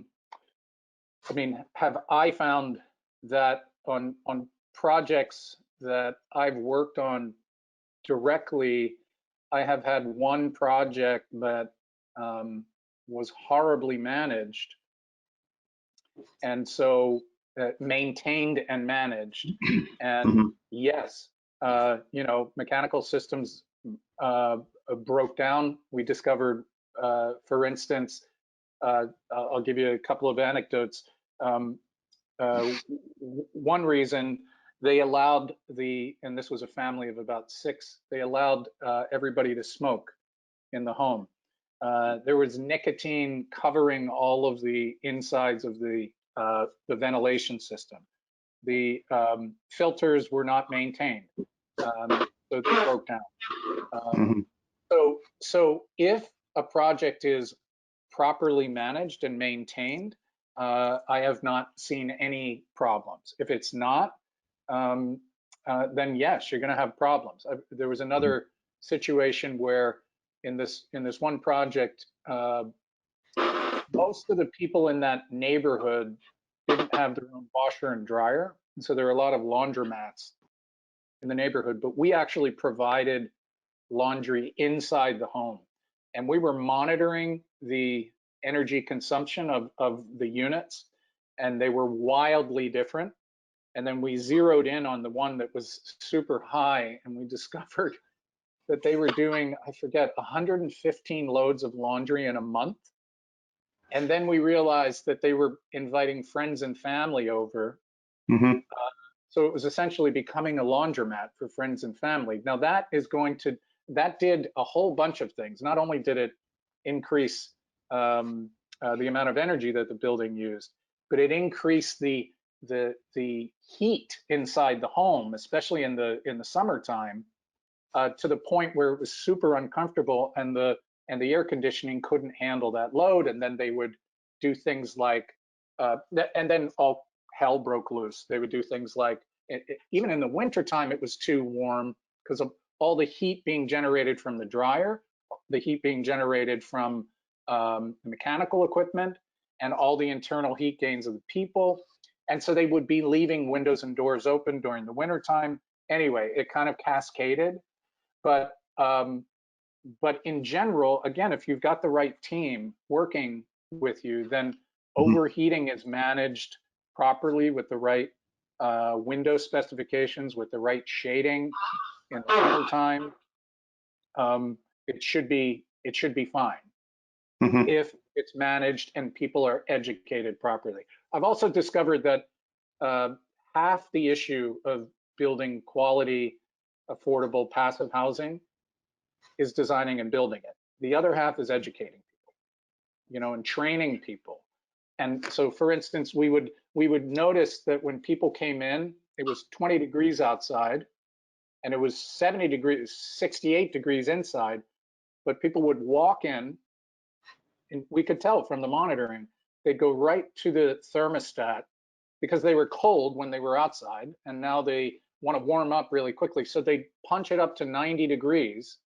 mean, have I found that on projects that I've worked on directly, I have had one project that was horribly managed, and so maintained and managed. And yes, mechanical systems broke down. We discovered, for instance, I'll give you a couple of anecdotes. One reason they allowed and this was a family of about 6, they allowed everybody to smoke in the home. There was nicotine covering all of the insides of the ventilation system. The filters were not maintained, so they broke down. So if a project is properly managed and maintained, I have not seen any problems. If it's not, then yes, you're going to have problems. There was another situation where in this one project, most of the people in that neighborhood didn't have their own washer and dryer, and so there are a lot of laundromats in the neighborhood. But we actually provided laundry inside the home, and we were monitoring the energy consumption of the units, and they were wildly different. And then we zeroed in on the one that was super high, and we discovered that they were doing, I forget, 115 loads of laundry in a month. And then we realized that they were inviting friends and family over. So it was essentially becoming a laundromat for friends and family. Now that did a whole bunch of things. Not only did it increase the amount of energy that the building used, but it increased the heat inside the home, especially in the summertime, to the point where it was super uncomfortable, and the air conditioning couldn't handle that load. And then they would do things like, and then all hell broke loose. They would do things like, even in the wintertime, it was too warm because of all the heat being generated from the dryer, the heat being generated from the mechanical equipment, and all the internal heat gains of the people. And so they would be leaving windows and doors open during the wintertime. Anyway, it kind of cascaded. But in general, again, if you've got the right team working with you, then overheating is managed properly with the right window specifications, with the right shading in the summertime. It should be fine if it's managed and people are educated properly. I've also discovered that half the issue of building quality, affordable, passive housing is designing and building it. The other half is educating people, and training people. And so, for instance, we would notice that when people came in, it was 20 degrees outside, and it was 70 degrees, 68 degrees inside. But people would walk in, and we could tell from the monitoring, they'd go right to the thermostat because they were cold when they were outside, and now they want to warm up really quickly. So they punch it up to 90 degrees.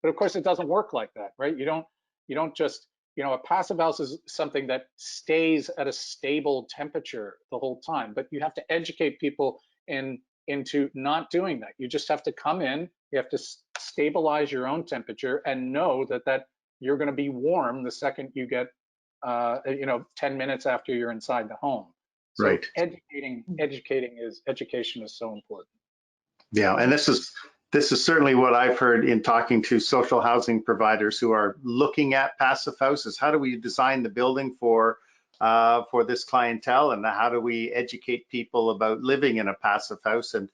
But of course, it doesn't work like that, right? You don't just, a passive house is something that stays at a stable temperature the whole time. But you have to educate people into not doing that. You just have to come in, you have to stabilize your own temperature and know that you're going to be warm the second you get 10 minutes after you're inside the home. So Right. education is so important. Yeah, and this is certainly what I've heard in talking to social housing providers who are looking at passive houses. How do we design the building for this clientele, and how do we educate people about living in a passive house, and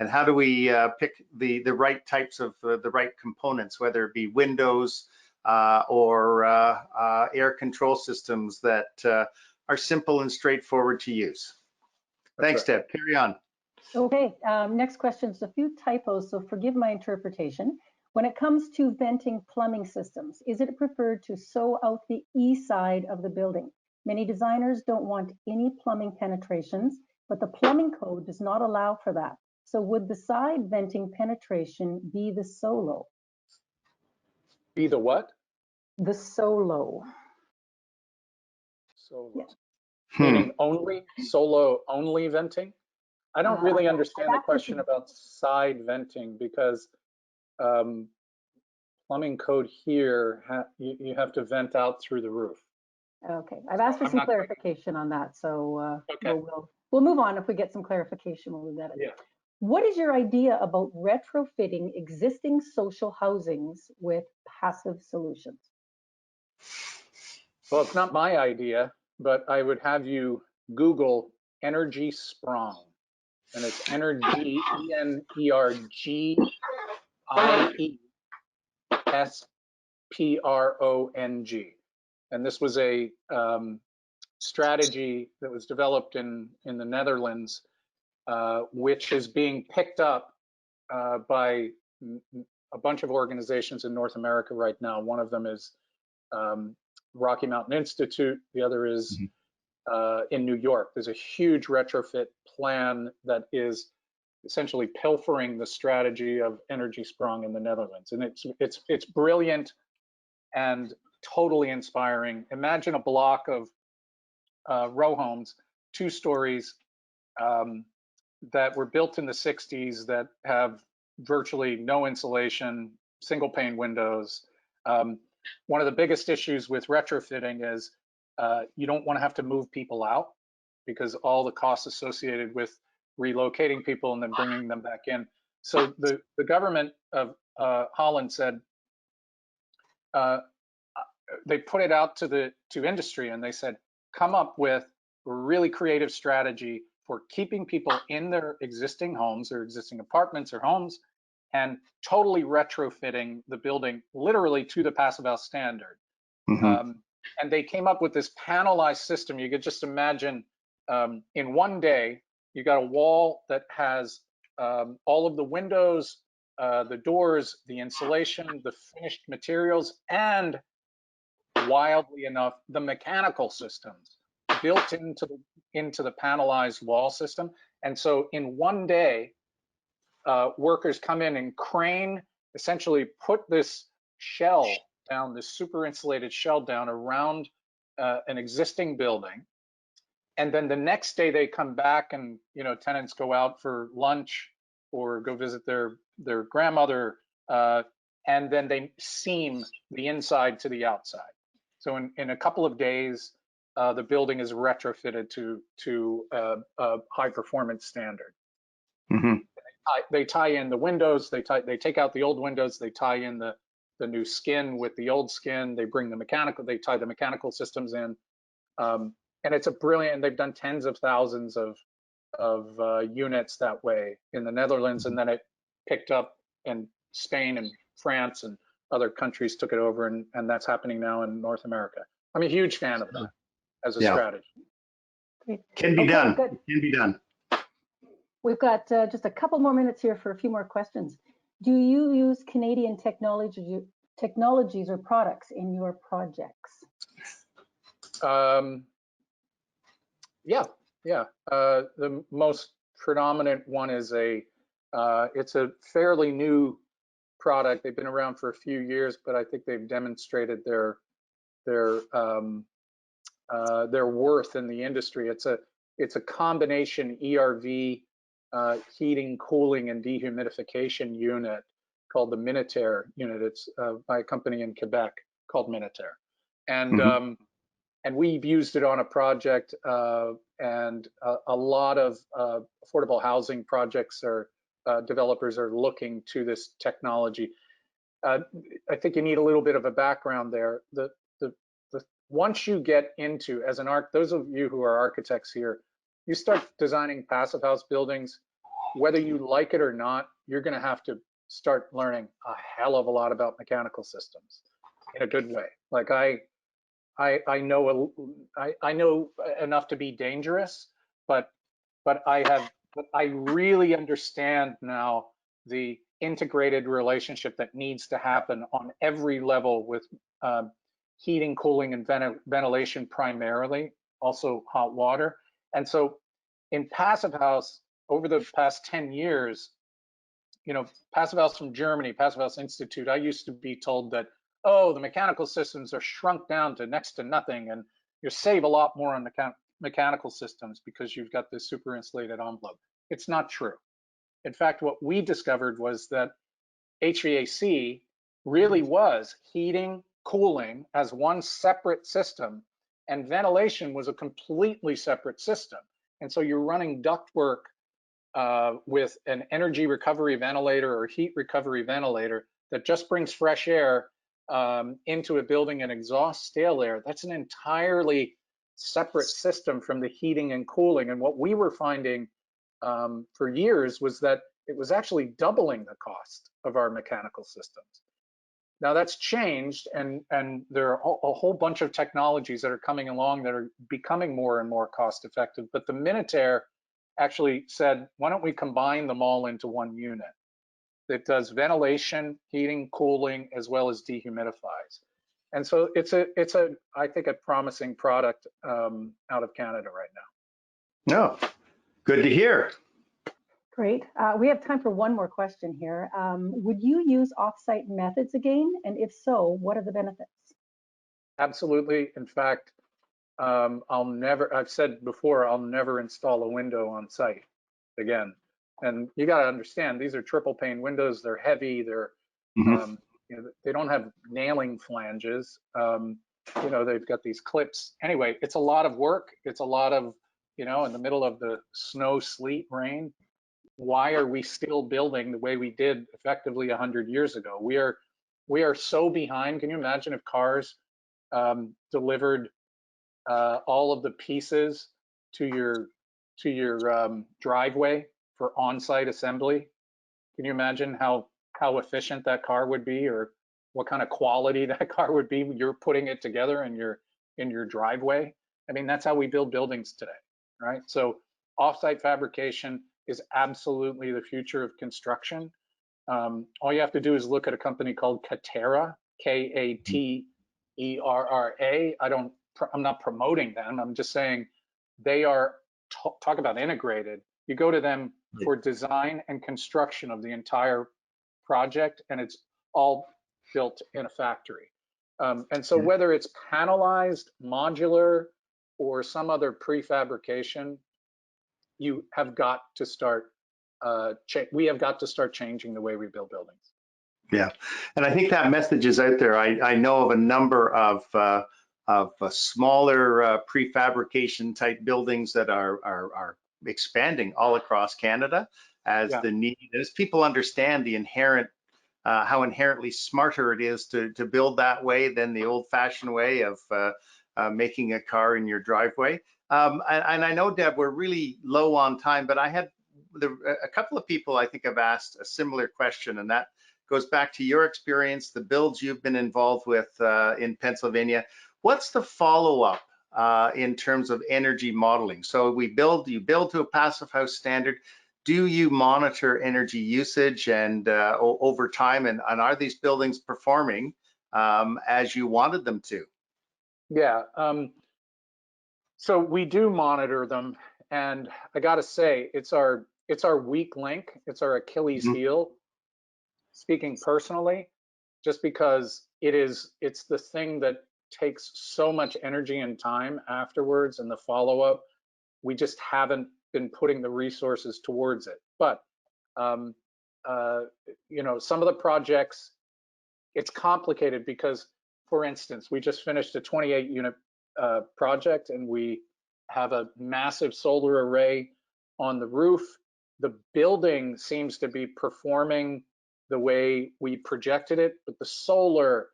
how do we pick the right types of the right components, whether it be windows or air control systems that are simple and straightforward to use. Thanks, Deb. Carry on. Okay, next question is a few typos, so forgive my interpretation. When it comes to venting plumbing systems, is it preferred to sew out the east side of the building? Many designers don't want any plumbing penetrations, but the plumbing code does not allow for that. So would the side venting penetration be the solo? Be the what? The solo. Solo. Yeah. Meaning solo only venting? I don't really understand the question about side venting, because plumbing code here, you have to vent out through the roof. Okay, I've asked for some clarification on that, so we'll move on. If we get some clarification, we'll do that. Yeah. What is your idea about retrofitting existing social housings with passive solutions? Well, it's not my idea, but I would have you Google energy sprung, and it's energy, ENERGIESPRONG. And this was a strategy that was developed in the Netherlands, which is being picked up by a bunch of organizations in North America right now. One of them is Rocky Mountain Institute. The other is in New York. There's a huge retrofit plan that is essentially pilfering the strategy of Energy Sprung in the Netherlands, and it's brilliant and totally inspiring. Imagine a block of row homes, 2 stories, that were built in the 60s that have virtually no insulation, single pane windows. One of the biggest issues with retrofitting is you don't want to have to move people out, because all the costs associated with relocating people and then bringing them back in. So the government of Holland said, they put it out to industry, and they said, come up with a really creative strategy for keeping people in their existing homes or existing apartments or homes, and totally retrofitting the building literally to the passive house standard. And they came up with this panelized system. You could just imagine, in one day, you got a wall that has all of the windows, the doors, the insulation, the finished materials, and wildly enough, the mechanical systems built into the panelized wall system. And so in one day, workers come in and crane, essentially put this shell down, this super insulated shell down around an existing building. And then the next day they come back, and tenants go out for lunch or go visit their grandmother, and then they seam the inside to the outside. So in a couple of days, the building is retrofitted to a high performance standard. They tie in the windows. They take out the old windows. They tie in the new skin with the old skin. They bring the mechanical. They tie the mechanical systems in, and it's a brilliant. They've done tens of thousands of units that way in the Netherlands, and then it picked up in Spain and France, and other countries took it over, and that's happening now in North America. I'm a huge fan of that. as a Yeah. strategy. Great. Can be Okay, done. good. It can be done. We've got just a couple more minutes here for a few more questions. Do you use Canadian technologies or products in your projects? Yeah. The most predominant one is it's a fairly new product. They've been around for a few years, but I think they've demonstrated their worth in the industry. It's a combination ERV heating, cooling, and dehumidification unit called the Minitaire unit. It's by a company in Quebec called Minitaire, and we've used it on a project, and a lot of affordable housing projects or developers are looking to this technology. I think you need a little bit of a background there. Once you get into, as an those of you who are architects here, you start designing passive house buildings, whether you like it or not, you're going to have to start learning a hell of a lot about mechanical systems in a good way. Like I know enough to be dangerous, but I really understand now the integrated relationship that needs to happen on every level with heating, cooling, and ventilation primarily, also hot water. And so in Passive House, over the past 10 years, Passive House from Germany, Passive House Institute, I used to be told that, oh, the mechanical systems are shrunk down to next to nothing, and you save a lot more on mechanical systems because you've got this super insulated envelope. It's not true. In fact, what we discovered was that HVAC really was heating, cooling as one separate system, and ventilation was a completely separate system. And so you're running ductwork with an energy recovery ventilator or heat recovery ventilator that just brings fresh air into a building and exhausts stale air. That's an entirely separate system from the heating and cooling. And what we were finding for years was that it was actually doubling the cost of our mechanical systems. Now that's changed, and there are a whole bunch of technologies that are coming along that are becoming more and more cost effective. But the Minitaire actually said, why don't we combine them all into one unit that does ventilation, heating, cooling, as well as dehumidifies. And so it's I think a promising product out of Canada right now. No, good to hear. Great. We have time for one more question here. Would you use offsite methods again? And if so, what are the benefits? Absolutely. In fact, I've said before, I'll never install a window on site again. And you got to understand, these are triple pane windows. They're heavy. They're, they don't have nailing flanges. They've got these clips. Anyway, it's a lot of work. It's a lot of, in the middle of the snow, sleet, rain. Why are we still building the way we did effectively 100 years ago? We are so behind. Can you imagine if cars delivered all of the pieces to your driveway for on-site assembly? Can you imagine how efficient that car would be, or what kind of quality that car would be when you're putting it together in your driveway? I mean, that's how we build buildings today, right? So off-site fabrication is absolutely the future of construction. All you have to do is look at a company called Katerra, Katerra. I'm not promoting them. I'm just saying they are, talk about integrated. You go to them for design and construction of the entire project, and it's all built in a factory. And so whether it's panelized, modular, or some other prefabrication, you have got to start, we have got to start changing the way we build buildings. Yeah, and I think that message is out there. I know of a number of smaller prefabrication type buildings that are expanding all across Canada as the need is. People understand the inherent, how inherently smarter it is to build that way than the old-fashioned way of making a car in your driveway. And I know, Deb, we're really low on time, but I had a couple of people I think have asked a similar question, and that goes back to your experience, the builds you've been involved with in Pennsylvania. What's the follow-up in terms of energy modeling? So you build to a passive house standard. Do you monitor energy usage and over time, and are these buildings performing as you wanted them to? Yeah, so we do monitor them, and I got to say, it's our weak link, it's our Achilles heel. Speaking personally, just because it's the thing that takes so much energy and time afterwards and the follow-up, we just haven't been putting the resources towards it. But you know, some of the projects, it's complicated because, for instance, we just finished a 28 unit project, and we have a massive solar array on the roof. The building seems to be performing the way we projected it, but the solar,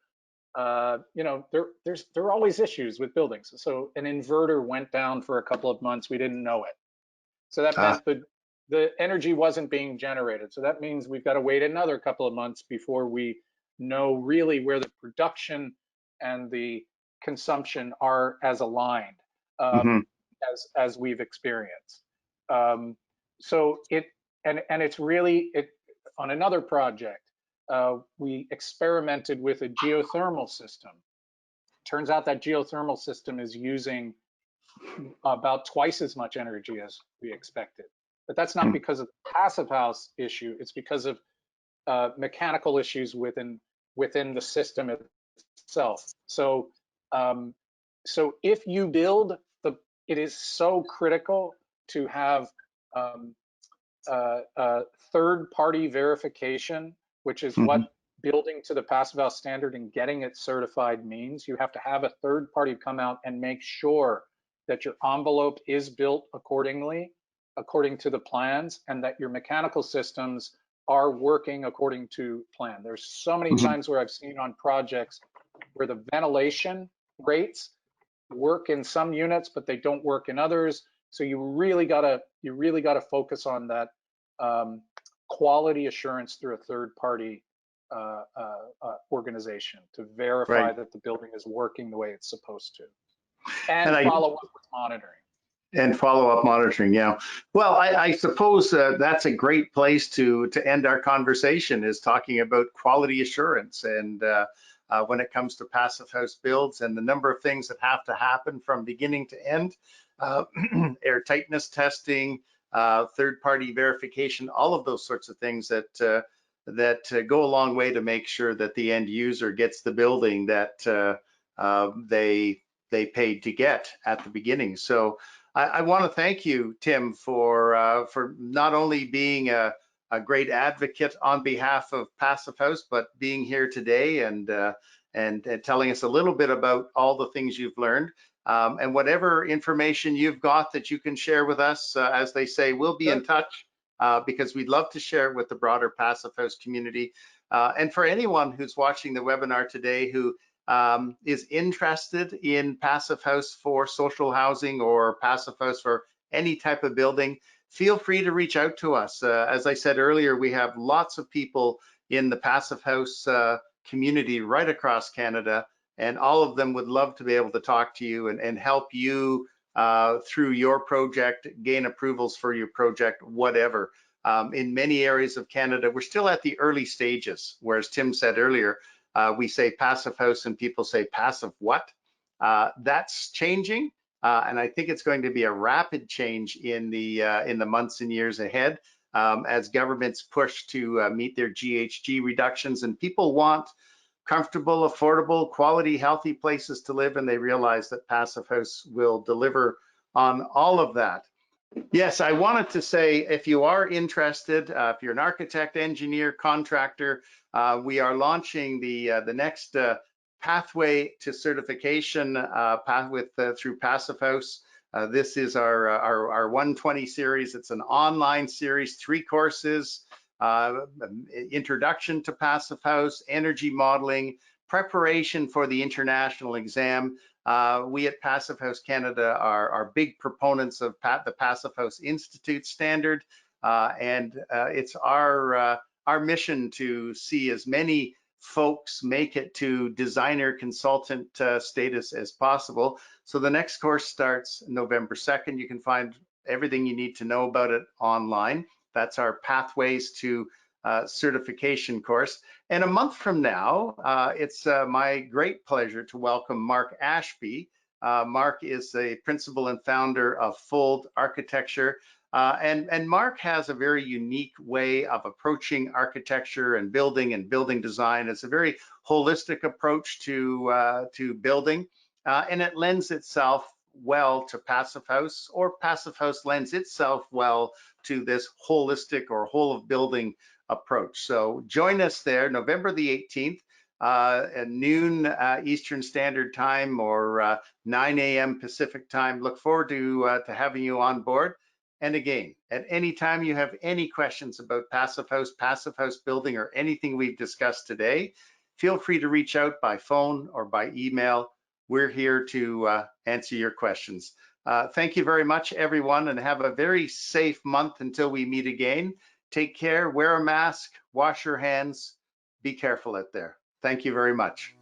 you know, there are always issues with buildings. So an inverter went down for a couple of months. We didn't know it. So that meant the energy wasn't being generated. So that means we've got to wait another couple of months before we know really where the production and the consumption are as aligned as we've experienced. So it's really on another project, we experimented with a geothermal system. Turns out that geothermal system is using about twice as much energy as we expected. But that's not because of the passive house issue. It's because of mechanical issues within the system itself. So so if you build it is so critical to have third-party verification, which is what building to the passive house standard and getting it certified means. You have to have a third party come out and make sure that your envelope is built accordingly, according to the plans, and that your mechanical systems are working according to plan. There's so many times where I've seen on projects where the ventilation rates work in some units, but they don't work in others. So you really gotta focus on that quality assurance through a third party organization to verify that the building is working the way it's supposed to, and follow up with monitoring. And follow-up monitoring, yeah. Well, I suppose that's a great place to end our conversation, is talking about quality assurance and when it comes to passive house builds and the number of things that have to happen from beginning to end, air tightness testing, third-party verification, all of those sorts of things that go a long way to make sure that the end user gets the building that they paid to get at the beginning. So I want to thank you, Tim, for not only being a great advocate on behalf of Passive House, but being here today and telling us a little bit about all the things you've learned. And whatever information you've got that you can share with us, as they say, we'll be in touch because we'd love to share it with the broader Passive House community. And for anyone who's watching the webinar today who is interested in passive house for social housing or passive house for any type of building, feel free to reach out to us. As I said earlier, we have lots of people in the passive house community right across Canada, and all of them would love to be able to talk to you and help you through your project, gain approvals for your project, whatever. In many areas of Canada, we're still at the early stages, whereas Tim said earlier, we say passive house and people say passive what? That's changing, and I think it's going to be a rapid change in the months and years ahead as governments push to meet their GHG reductions, and people want comfortable, affordable, quality, healthy places to live, and they realize that passive house will deliver on all of that. Yes, I wanted to say, if you are interested, if you're an architect, engineer, contractor, we are launching the next pathway to certification through Passive House. This is our 120 series. It's an online series, 3 courses, introduction to Passive House, energy modeling, preparation for the international exam. We at Passive House Canada are big proponents of the Passive House Institute standard, and it's our mission to see as many folks make it to designer consultant status as possible. So the next course starts November 2nd. You can find everything you need to know about it online. That's our Pathways to certification course. And a month from now, it's my great pleasure to welcome Mark Ashby. Mark is the principal and founder of Fold Architecture. And Mark has a very unique way of approaching architecture and building design. It's a very holistic approach to building, and it lends itself well to Passive House, or Passive House lends itself well to this holistic or whole of building approach. So join us there, November the 18th, at noon Eastern Standard Time, or 9 a.m. Pacific Time. Look forward to having you on board. And again, at any time you have any questions about Passive House building, or anything we've discussed today, feel free to reach out by phone or by email. We're here to answer your questions. Thank you very much, everyone, and have a very safe month until we meet again. Take care, wear a mask, wash your hands, be careful out there. Thank you very much.